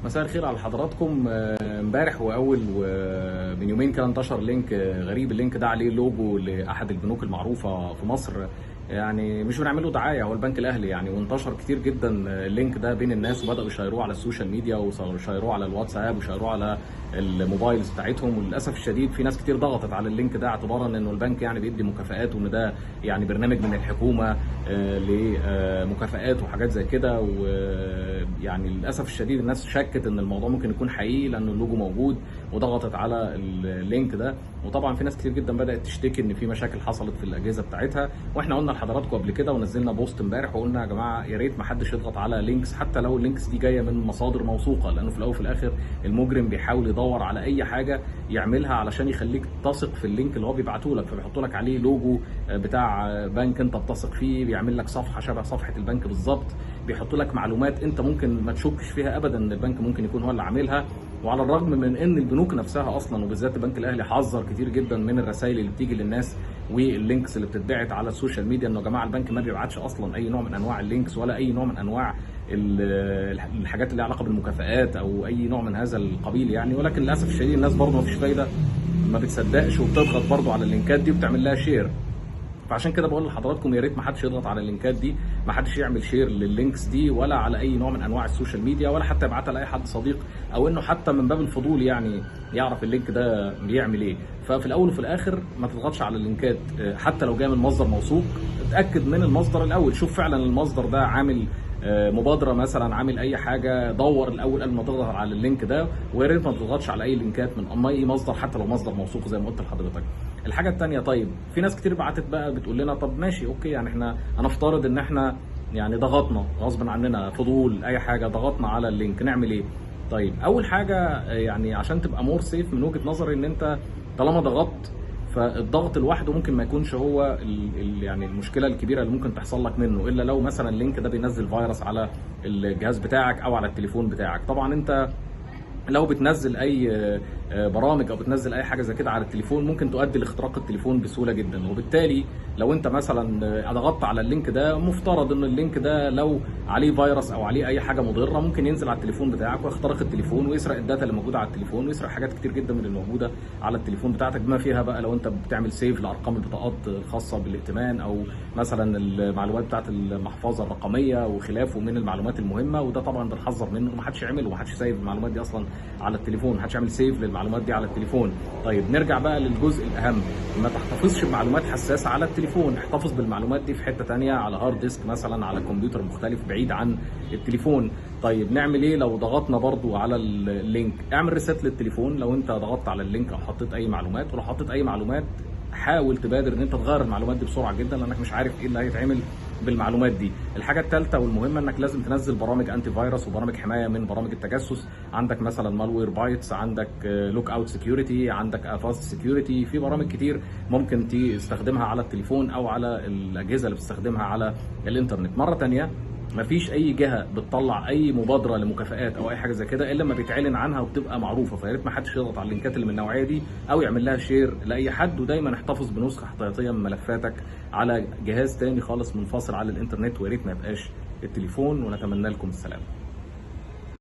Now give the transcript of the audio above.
مساء الخير على حضراتكم. امبارح واول ومن يومين كده انتشر لينك غريب. اللينك ده عليه لوجو لاحد البنوك المعروفه في مصر، يعني مش بنعمله دعايه، هو البنك الاهلي يعني. وانتشر كتير جدا اللينك ده بين الناس، وبداوا يشيروه على السوشيال ميديا ويشيروه على الواتساب ويشيروه على الموبايلز بتاعتهم. وللاسف الشديد في ناس كتير ضغطت على اللينك ده اعتبارا انه البنك يعني بيدي مكافآت، وان ده يعني برنامج من الحكومه لمكافآت وحاجات زي كده. ويعني للاسف الشديد الناس شكت ان الموضوع ممكن يكون حقيقي لان اللوجو موجود، وضغطت على اللينك ده. وطبعا في ناس كتير جدا بدات تشتكي ان في مشاكل حصلت في الاجهزه بتاعتها. واحنا قلنا لحضراتكم قبل كده ونزلنا بوست امبارح وقلنا يا جماعه يا ريت ما حدش يضغط على لينكس، حتى لو اللينكس دي جايه من مصادر موثوقه، لانه في الاول وفي الاخر المجرم بيحاول يدور على اي حاجه يعملها علشان يخليك تثق في اللينك اللي هو بيبعته لك. فبيحط لك عليه لوجو بتاع بنك انت بتثق فيه، بيعمل لك صفحه شبه صفحه البنك بالظبط، بيحط لك معلومات انت ممكن ما تشكش فيها ابدا ان البنك ممكن يكون هو اللي عاملها. وعلى الرغم من ان البنوك نفسها اصلا وبالذات البنك الاهلي حذر كتير جدا من الرسائل اللي بتيجي للناس واللينكس اللي بتتبعت على السوشيال ميديا، انه يا جماعه البنك ما بيبعتش اصلا اي نوع من انواع اللينكس ولا اي نوع من انواع الحاجات اللي لها علاقه بالمكافآت او اي نوع من هذا القبيل يعني. ولكن للاسف الشديد الناس برضه ما فيش فايده، ما بتصدقش وبتضغط برضه على اللينكات دي وبتعمل لها شير. فعشان كده بقول لحضراتكم يا ريت ما حدش يضغط على اللينكات دي، ما حدش يعمل شير لللينكس دي ولا على اي نوع من انواع السوشيال ميديا، ولا حتى يبعتها لاي حد صديق، او انه حتى من باب الفضول يعني يعرف اللينك ده بيعمل ايه. ففي الاول وفي الاخر ما تضغطش على اللينكات حتى لو جاي من مصدر موثوق. اتاكد من المصدر الاول، شوف فعلا المصدر ده عامل مبادره مثلا، عامل اي حاجه، دور الاول قبل ما تضغط على اللينك ده. ويا ريت ما تضغطش على اي لينكات من اي مصدر حتى لو مصدر موثوق زي ما قلت لحضرتك. الحاجه الثانيه، طيب في ناس كتير بعتت بقى بتقول لنا طب ماشي اوكي، يعني احنا هنفترض ان احنا يعني ضغطنا غصب عننا، فضول اي حاجه، ضغطنا على اللينك، نعمل ايه؟ طيب اول حاجه يعني عشان تبقى مور سيف من وجهه نظري، ان انت طالما ضغطت فالضغط لوحده ممكن ما يكونش هو يعني المشكله الكبيره اللي ممكن تحصل لك منه، الا لو مثلا اللينك ده بينزل فيروس على الجهاز بتاعك او على التليفون بتاعك. طبعا انت لو بتنزل اي برامج او بتنزل اي حاجه زي كده على التليفون ممكن تؤدي لاختراق التليفون بسهوله جدا. وبالتالي لو انت مثلا ضغطت على اللينك ده، مفترض ان اللينك ده لو عليه فيروس او عليه اي حاجه مضره ممكن ينزل على التليفون بتاعك ويخترق التليفون ويسرق الداتا اللي موجوده على التليفون، ويسرق حاجات كتير جدا من الموجوده على التليفون بتاعتك، بما فيها بقى لو انت بتعمل سيف لارقام البطاقات الخاصه بالائتمان، او مثلا المعلومات بتاعت المحفظه الرقميه وخلافه من المعلومات المهمه. وده طبعا بنحذر منه ومحدش يعمله، ومحدش سايب المعلومات دي اصلا على التليفون، محدش يعمل سيف للمعلومات دي على التليفون. طيب نرجع بقى للجزء الاهم، ما تحتفظش بمعلومات حساسه على التليفون، احتفظ بالمعلومات دي في حته ثانيه، على هارد ديسك مثلا، على كمبيوتر مختلف بعيد عن التليفون. طيب نعمل ايه لو ضغطنا برضو على اللينك؟ اعمل ريست للتليفون لو انت ضغطت على اللينك او حطيت اي معلومات. ولو حطيت اي معلومات حاول تبادر ان انت تغير المعلومات دي بسرعه جدا، لانك مش عارف ايه اللي هيتعمل بالمعلومات دي. الحاجه الثالثه والمهمه انك لازم تنزل برامج انتي فيروس وبرامج حمايه من برامج التجسس. عندك مثلا مالوير بايتس، عندك لوك اوت سكيورتي، عندك افاست سكيورتي، في برامج كتير ممكن تستخدمها على التليفون او على الاجهزه اللي بتستخدمها على الانترنت. مره ثانيه مفيش اي جهه بتطلع اي مبادره لمكافآت او اي حاجه زي كده الا لما بيتعلن عنها وبتبقى معروفه. فيا ريت ما حدش يضغط على اللينكات اللي من النوعيه دي او يعمل لها شير لاي حد. ودايما احتفظ بنسخه احتياطيه من ملفاتك على جهاز تاني خالص منفصل على الانترنت، ويا ريت ما يبقاش التليفون. ونتمنى لكم السلامه.